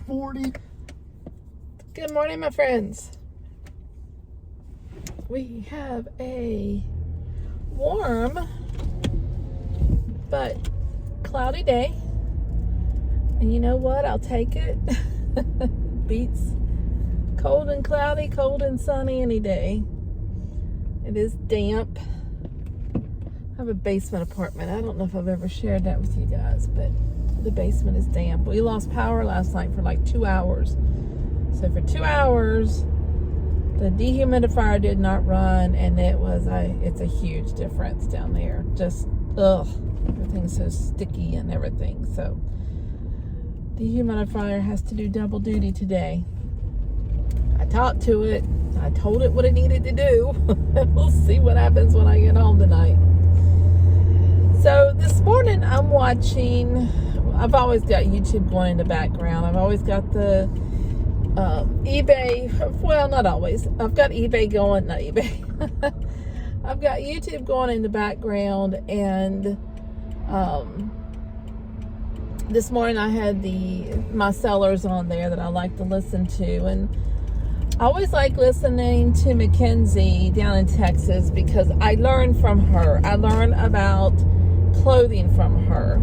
40. Good morning, my friends. We have a warm but cloudy day. And you know what? I'll take it. Beats cold and cloudy, cold and sunny any day. It is damp. I have a basement apartment. I don't know if I've ever shared that with you guys, but the basement is damp. We lost power last night for like 2 hours. So for 2 hours, the dehumidifier did not run, and it's a huge difference down there. Just, everything's so sticky and everything. So dehumidifier has to do double duty today. I talked to it. I told it what it needed to do. We'll see what happens when I get home tonight. So this morning I'm watching, I've always got YouTube going in the background. I've always got the eBay, well, not always. I've got eBay going, not eBay. I've got YouTube going in the background, and this morning I had my sellers on there that I like to listen to, and I always like listening to Mackenzie down in Texas because I learn from her. I learn about clothing from her,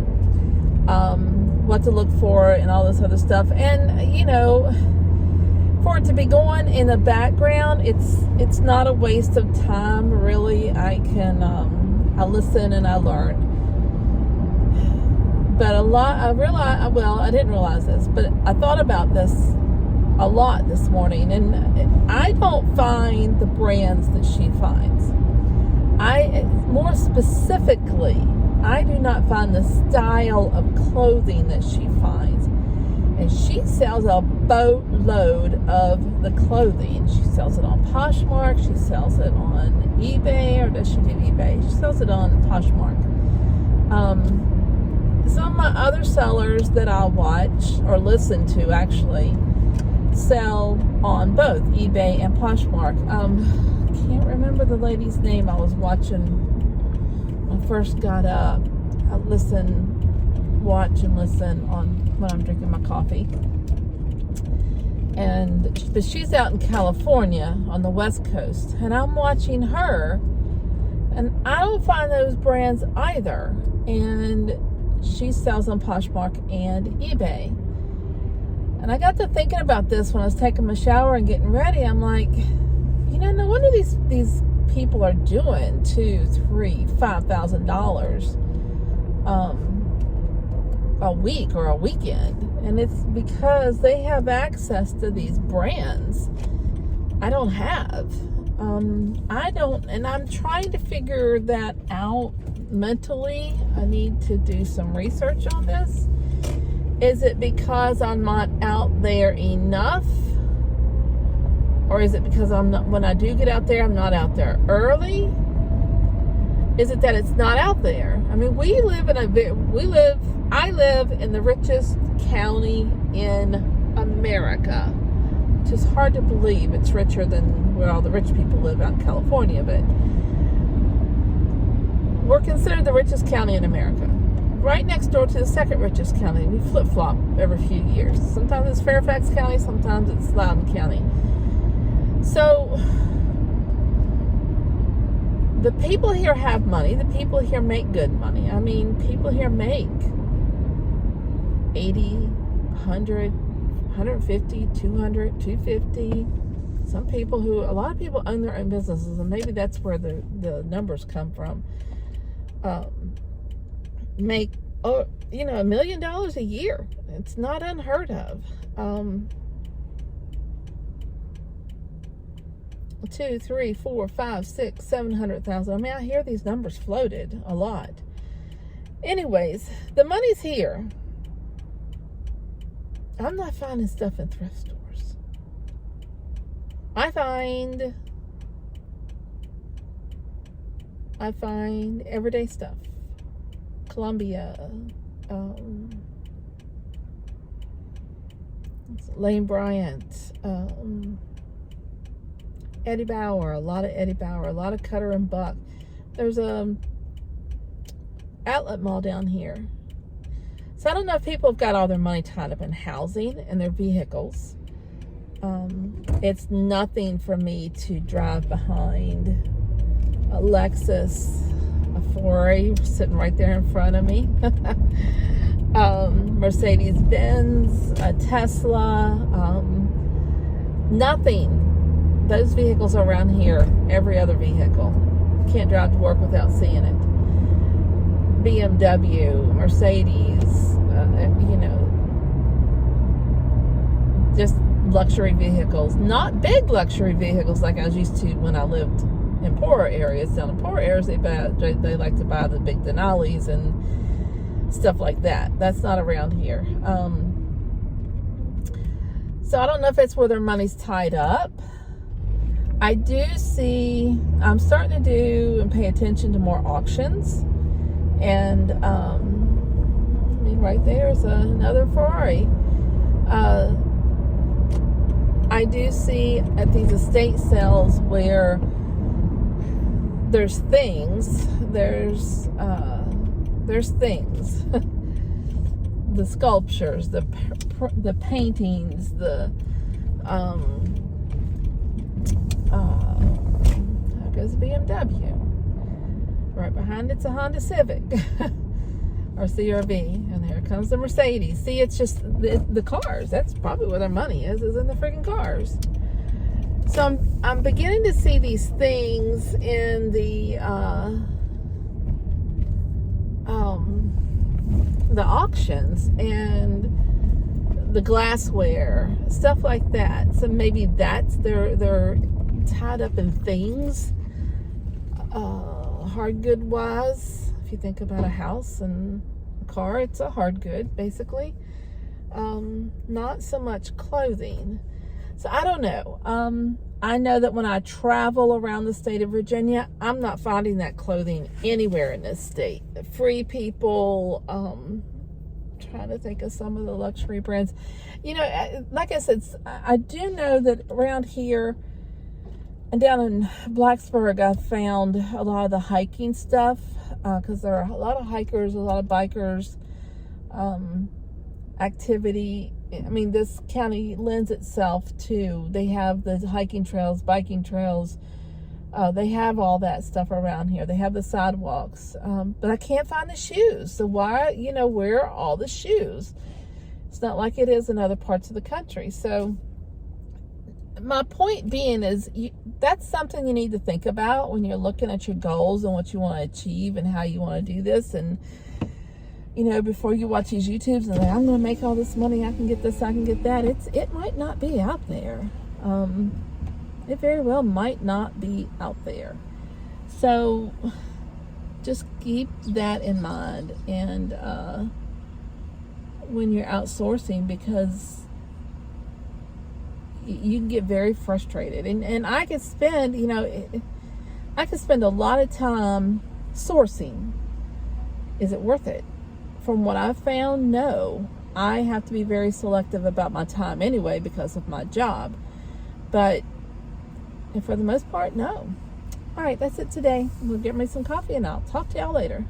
what to look for and all this other stuff. And, you know, for it to be going in the background, it's not a waste of time, really. I listen and I learn. But I didn't realize this, but I thought about this a lot this morning, and I don't find the brands that she finds. More specifically, I do not find the style of clothing that she finds. And she sells a boatload of the clothing. She sells it on Poshmark. She sells it on eBay, or does she do eBay? She sells it on Poshmark. Some of my other sellers that I'll watch or listen to actually sell on both eBay and Poshmark. I can't remember the lady's name I was watching when I first got up. I watch and listen on when I'm drinking my coffee. But she's out in California on the West Coast, and I'm watching her, and I don't find those brands either. And she sells on Poshmark and eBay. And I got to thinking about this when I was taking my shower and getting ready. I'm like, you know, no wonder these people are doing $2,000, $3,000, $5,000 a week or a weekend. And it's because they have access to these brands I don't have. And I'm trying to figure that out mentally. I need to do some research on this. Is it because I'm not out there enough? Or is it because when I do get out there, I'm not out there early? Is it that it's not out there? I mean, I live in the richest county in America, which is hard to believe. It's richer than where all the rich people live out in California, but we're considered the richest county in America. Right next door to the second richest county. We flip-flop every few years. Sometimes it's Fairfax County, sometimes it's Loudoun County. So the people here have money. The people here make good money. I mean, people here make 80, 100, 150, 200, 250. A lot of people own their own businesses, and maybe that's where the numbers come from. Make $1 million a year. It's not unheard of. 2, 3, 4, 5, 6, 700,000. I mean, I hear these numbers floated a lot. Anyways, the money's here. I'm not finding stuff in thrift stores. I find everyday stuff. Columbia, Lane Bryant, Eddie Bauer, a lot of Eddie Bauer, a lot of Cutter and Buck. There's a outlet mall down here. So I don't know if people have got all their money tied up in housing and their vehicles. It's nothing for me to drive behind a Lexus, a Ferrari sitting right there in front of me, Mercedes-Benz, a Tesla, nothing. Those vehicles are around here, every other vehicle. Can't drive to work without seeing it. BMW, Mercedes, just luxury vehicles. Not big luxury vehicles like I was used to when I lived in poorer areas. Down in poorer areas, they like to buy the big Denali's and stuff like that. That's not around here. So I don't know if it's where their money's tied up. I do see, I'm starting to do and pay attention to more auctions. And, right there's another Ferrari. I do see at these estate sales where there's things, there's things, the sculptures, the paintings, there goes BMW. Right behind it's a Honda Civic or CRV, and there comes the Mercedes. See, it's just the cars. That's probably where their money is in the freaking cars. So I'm beginning to see these things in the auctions and the glassware, stuff like that. So maybe that's they're tied up in things, hard good wise. If you think about a house and a car, it's a hard good basically. Not so much clothing. So I don't know. I know that when I travel around the state of Virginia, I'm not finding that clothing anywhere in this state. Free People, trying to think of some of the luxury brands. Like I said, I do know that around here and down in Blacksburg, I found a lot of the hiking stuff, because there are a lot of hikers, a lot of bikers, activity. I mean, this county lends itself to, they have the hiking trails, biking trails. They have all that stuff around here. They have the sidewalks. But I can't find the shoes. So why, where are all the shoes? It's not like it is in other parts of the country. So my point being is that's something you need to think about when you're looking at your goals and what you want to achieve and how you want to do this. And before you watch these YouTubes and I'm going to make all this money, I can get this, I can get that. It might not be out there. It very well might not be out there. So just keep that in mind. And when you're outsourcing, because you can get very frustrated. And I could spend, I could spend a lot of time sourcing. Is it worth it? From what I've found, no. I have to be very selective about my time anyway because of my job. But for the most part, no. All right, that's it today. We'll get me some coffee and I'll talk to y'all later.